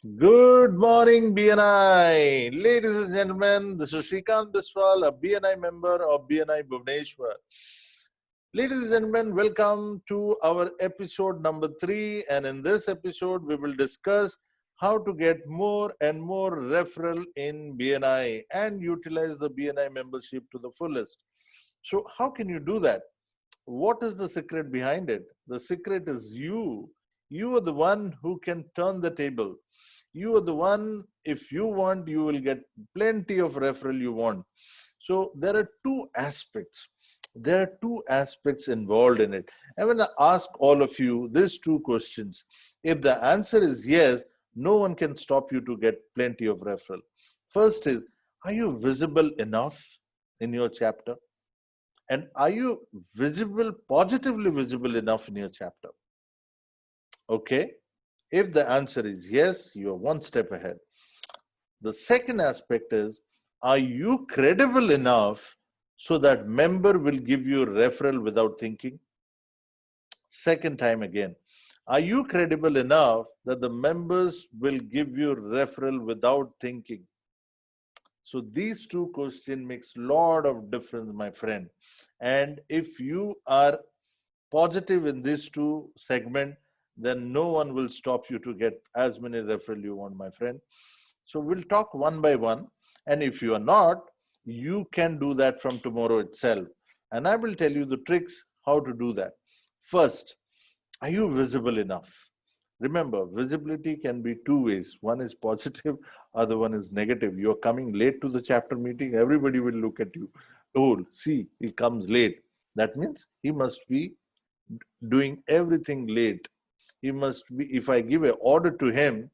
Good morning, BNI. Ladies and gentlemen, this is Shrikant Biswal, a BNI member of BNI Bhubaneswar. Ladies and gentlemen, welcome to our episode number 3. And in this episode, we will discuss how to get more and more referral in BNI and utilize the BNI membership to the fullest. So how can you do that? What is the secret behind it? The secret is you. You are the one who can turn the table. You are the one, if you want, you will get plenty of referral you want. So there are two aspects. There are two aspects involved in it. I want to ask all of you these two questions. If the answer is yes, no one can stop you to get plenty of referral. First is, are you visible enough in your chapter? And are you visible, positively visible enough in your chapter? Okay. If the answer is yes, you are one step ahead. The second aspect is, are you credible enough so that member will give you a referral without thinking? Second time again, are you credible enough that the members will give you referral without thinking? So these two questions makes a lot of difference, my friend. And if you are positive in these two segments, then no one will stop you to get as many referral you want, my friend. So we'll talk one by one. And if you are not, you can do that from tomorrow itself. And I will tell you the tricks how to do that. First, are you visible enough? Remember, visibility can be two ways. One is positive, other one is negative. You're coming late to the chapter meeting, everybody will look at you. Oh, see, he comes late. That means he must be doing everything late. He must be, if I give an order to him,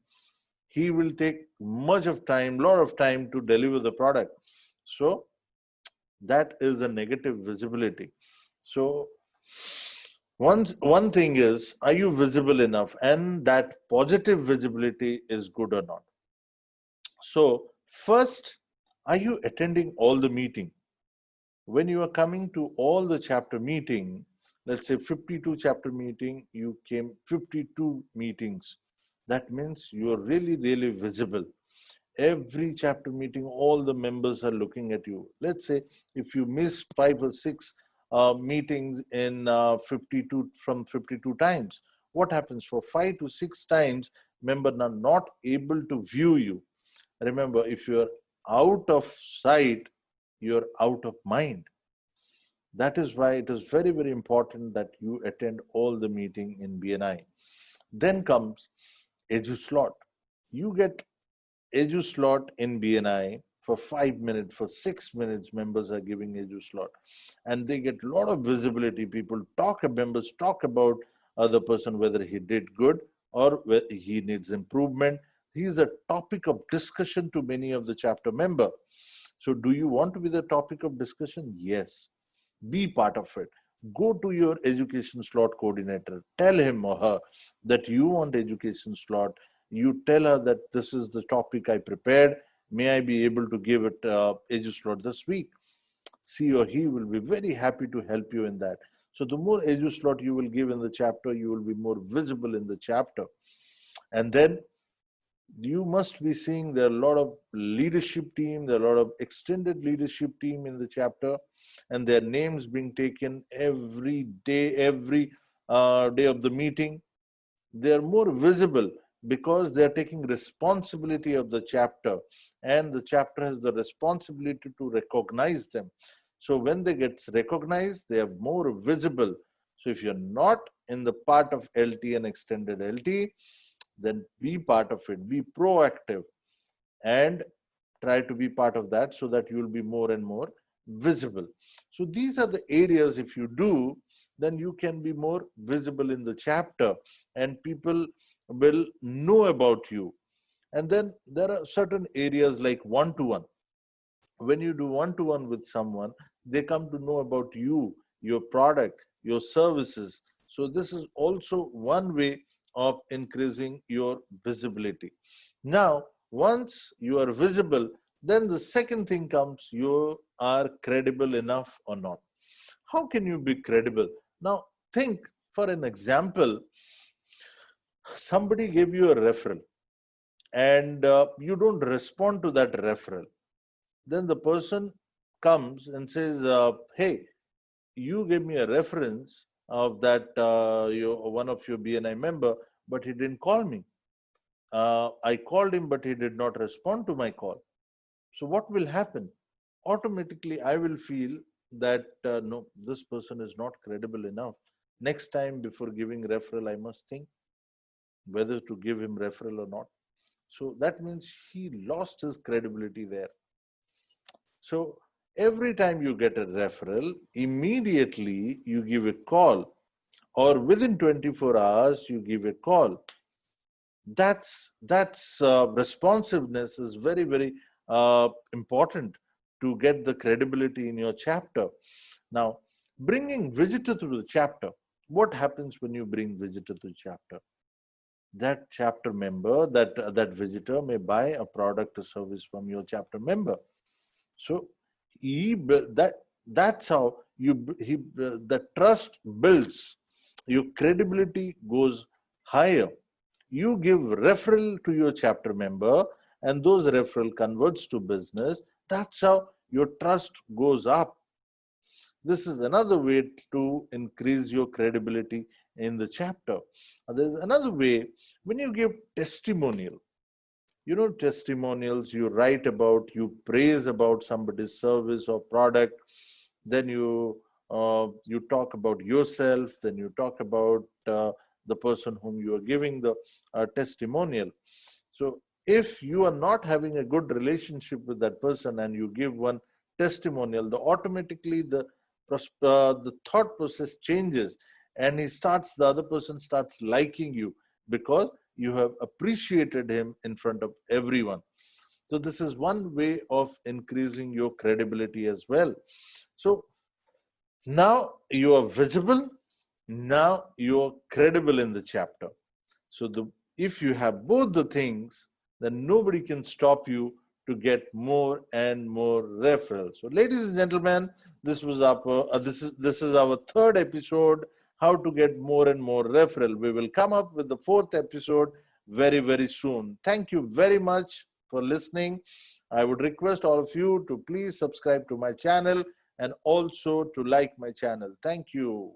he will take much of time, lot of time to deliver the product. So that is a negative visibility. So one thing is, are you visible enough? And that positive visibility is good or not. So first, are you attending all the meeting? When you are coming to all the chapter meeting, let's say 52 chapter meeting, you came 52 meetings. That means you are really, really visible. Every chapter meeting, all the members are looking at you. Let's say if you miss 5 or 6 meetings in 52 from 52 times, what happens? For 5 to 6 times, members are not able to view you. Remember, if you're out of sight, you're out of mind. That is why it is very, very important that you attend all the meeting in BNI. Then comes edu slot. You get edu slot in BNI for 5 minutes, for 6 minutes, members are giving edu slot. And they get a lot of visibility. People talk, members talk about the person, whether he did good or whether he needs improvement. He is a topic of discussion to many of the chapter member. So do you want to be the topic of discussion? Yes. Be part of it. Go to your education slot coordinator. Tell him or her that you want education slot. You tell her that this is the topic I prepared. May I be able to give it edu slot this week? She or he will be very happy to help you in that. So the more edu slot you will give in the chapter, you will be more visible in the chapter. And then you must be seeing there are a lot of leadership team, there are a lot of extended leadership team in the chapter, and their names being taken every day of the meeting. They are more visible because they are taking responsibility of the chapter, and the chapter has the responsibility to recognize them. So when they get recognized, they are more visible. So if you're not in the part of LT and extended LT, then be part of it, be proactive, and try to be part of that so that you will be more and more visible. So these are the areas, if you do, then you can be more visible in the chapter and people will know about you. And then there are certain areas like one-to-one. When you do one-to-one with someone, they come to know about you, your product, your services. So this is also one way of increasing your visibility. Now, once you are visible, then the second thing comes, you are credible enough or not. How can you be credible? Now, think for an example, somebody gave you a referral. and you don't respond to that referral, then the person comes and says, hey, you gave me a reference of that one of your BNI member, but he didn't call me. I called him, but he did not respond to my call. So what will happen? Automatically, I will feel that no, this person is not credible enough. Next time, before giving referral, I must think whether to give him referral or not. So that means he lost his credibility there. So every time you get a referral, immediately you give a call, or within 24 hours you give a call. That's responsiveness is very, very important to get the credibility in your chapter. Now, bringing visitor to the chapter. What happens when you bring visitor to the chapter? That chapter member, that visitor may buy a product or service from your chapter member. So that's how the trust builds. Your credibility goes higher. You give referral to your chapter member, and those referral converts to business. That's how your trust goes up. This is another way to increase your credibility in the chapter. There's another way when you give testimonial. You know, testimonials, you write about, you praise about somebody's service or product, then you talk about yourself, then you talk about the person whom you are giving the testimonial. So if you are not having a good relationship with that person and you give one testimonial, automatically the thought process changes, and the other person starts liking you because you have appreciated him in front of everyone. So this is one way of increasing your credibility as well. So now you are visible, now you are credible in the chapter. So if you have both the things, then nobody can stop you to get more and more referrals. So, ladies and gentlemen, this is our third episode, how to get more and more referral. We will come up with the fourth episode very, very soon. Thank you very much for listening. I would request all of you to please subscribe to my channel and also to like my channel. Thank you.